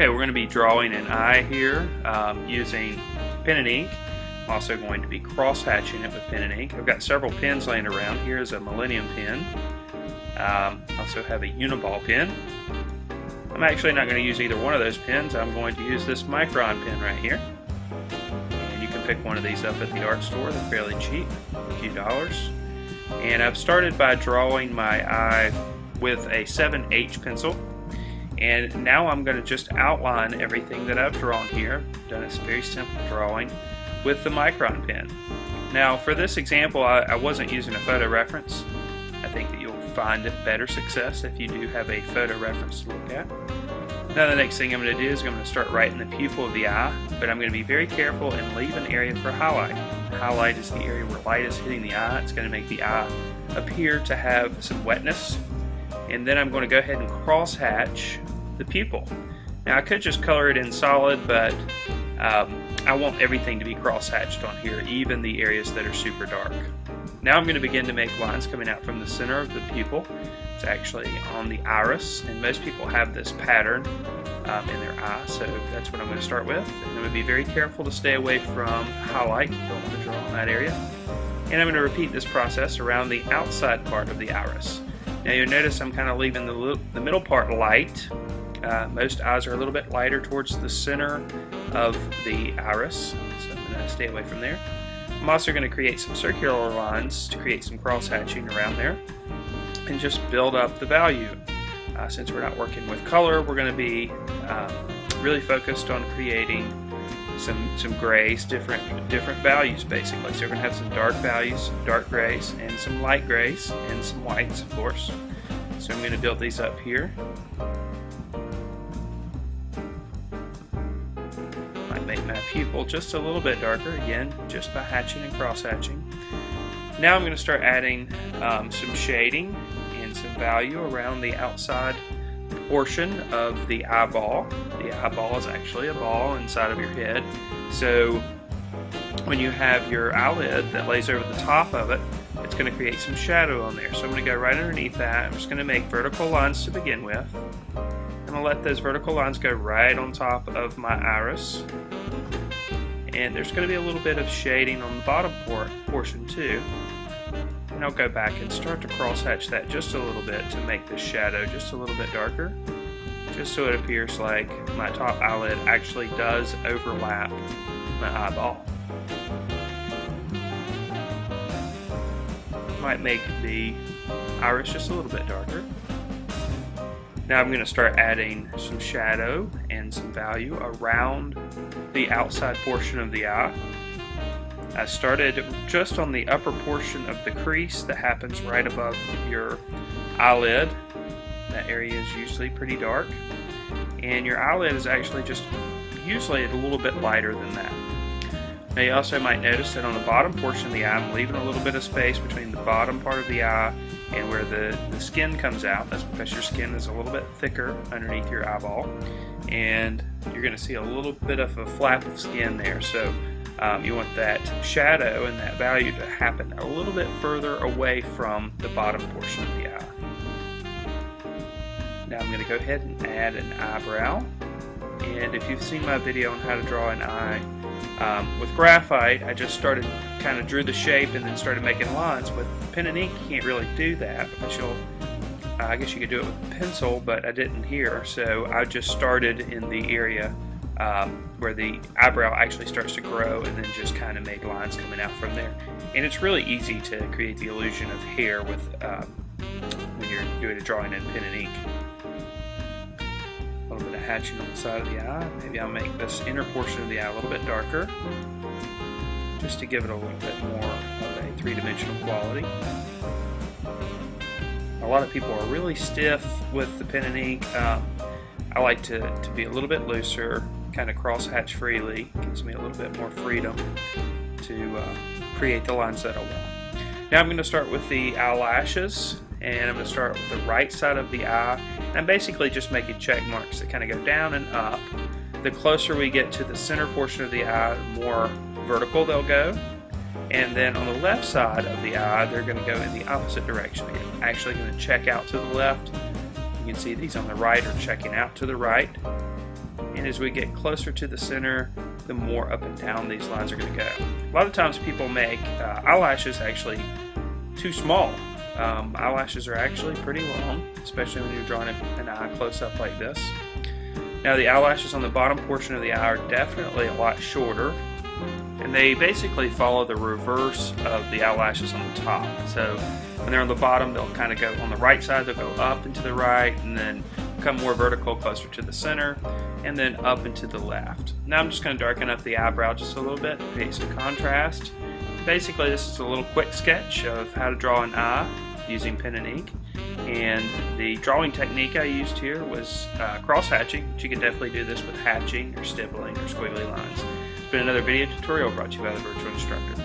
Okay, we're going to be drawing an eye here using pen and ink. I'm also going to be cross-hatching it with pen and ink. I've got several pens laying around. Here's a Millennium pen. Also have a Uniball pen. I'm actually not going to use either one of those pens. I'm going to use this Micron pen right here. And you can pick one of these up at the art store. They're fairly cheap, a few dollars. And I've started by drawing my eye with a 7H pencil. And now I'm going to just outline everything that I've drawn here. Done a very simple drawing with the Micron pen. Now for this example, I wasn't using a photo reference. I think that you'll find better success if you do have a photo reference to look at. Now the next thing I'm going to do is I'm going to start writing the pupil of the eye, but I'm going to be very careful and leave an area for highlight. Highlight is the area where light is hitting the eye. It's going to make the eye appear to have some wetness. And then I'm going to go ahead and cross-hatch the pupil. Now I could just color it in solid, but I want everything to be cross-hatched on here, even the areas that are super dark. Now I'm going to begin to make lines coming out from the center of the pupil. It's actually on the iris, and most people have this pattern in their eye, so that's what I'm going to start with. And I'm going to be very careful to stay away from highlight. Don't want to draw on that area. And I'm going to repeat this process around the outside part of the iris. Now you'll notice I'm kind of leaving the middle part light. Most eyes are a little bit lighter towards the center of the iris, so I'm going to stay away from there. I'm also going to create some circular lines to create some cross-hatching around there and just build up the value. Since we're not working with color, we're going to be really focused on creating some grays, different values basically. So we're going to have some dark values, some dark grays, and some light grays, and some whites, of course. So I'm going to build these up here. Might make my pupil just a little bit darker, again, just by hatching and cross-hatching. Now I'm going to start adding some shading and some value around the outside portion of the eyeball. The eyeball is actually a ball inside of your head. So when you have your eyelid that lays over the top of it, it's going to create some shadow on there. So I'm going to go right underneath that. I'm just going to make vertical lines to begin with. I'm going to let those vertical lines go right on top of my iris. And there's going to be a little bit of shading on the bottom portion too. And I'll go back and start to cross-hatch that just a little bit to make the shadow just a little bit darker, just so it appears like my top eyelid actually does overlap my eyeball. Might make the iris just a little bit darker. Now I'm going to start adding some shadow and some value around the outside portion of the eye. I started just on the upper portion of the crease that happens right above your eyelid. That area is usually pretty dark, and your eyelid is actually just usually a little bit lighter than that. Now you also might notice that on the bottom portion of the eye, I'm leaving a little bit of space between the bottom part of the eye and where the skin comes out. That's because your skin is a little bit thicker underneath your eyeball, and you're going to see a little bit of a flap of skin there. So you want that shadow and that value to happen a little bit further away from the bottom portion of the eye. Now I'm going to go ahead and add an eyebrow. And if you've seen my video on how to draw an eye with graphite, I just kind of drew the shape and then started making lines. With pen and ink, you can't really do that because I guess you could do it with a pencil, but I didn't here. So I just started in the area where the eyebrow actually starts to grow, and then just kind of made lines coming out from there. And it's really easy to create the illusion of hair with when you're doing a drawing in pen and ink. A little bit of hatching on the side of the eye. Maybe I'll make this inner portion of the eye a little bit darker, just to give it a little bit more of a three-dimensional quality. A lot of people are really stiff with the pen and ink. I like to be a little bit looser, kind of cross-hatch freely. It gives me a little bit more freedom to create the lines that I want. Now I'm going to start with the eyelashes, and I'm going to start with the right side of the eye. And I'm basically just making check marks that kind of go down and up. The closer we get to the center portion of the eye, the more vertical they'll go. And then on the left side of the eye, they're going to go in the opposite direction. They're actually going to check out to the left. You can see these on the right are checking out to the right. And and as we get closer to the center, the more up and down these lines are going to go. A lot of times people make eyelashes actually too small. Eyelashes are actually pretty long, especially when you're drawing an eye close up like this. Now the eyelashes on the bottom portion of the eye are definitely a lot shorter, and they basically follow the reverse of the eyelashes on the top. So when they're on the bottom, they'll kind of go on the right side, they'll go up and to the right, and then come more vertical closer to the center, and then up and to the left. Now I'm just going to darken up the eyebrow just a little bit, create some contrast. Basically this is a little quick sketch of how to draw an eye using pen and ink. And the drawing technique I used here was cross-hatching, but you can definitely do this with hatching or stippling or squiggly lines. It's been another video tutorial brought to you by the Virtual Instructor.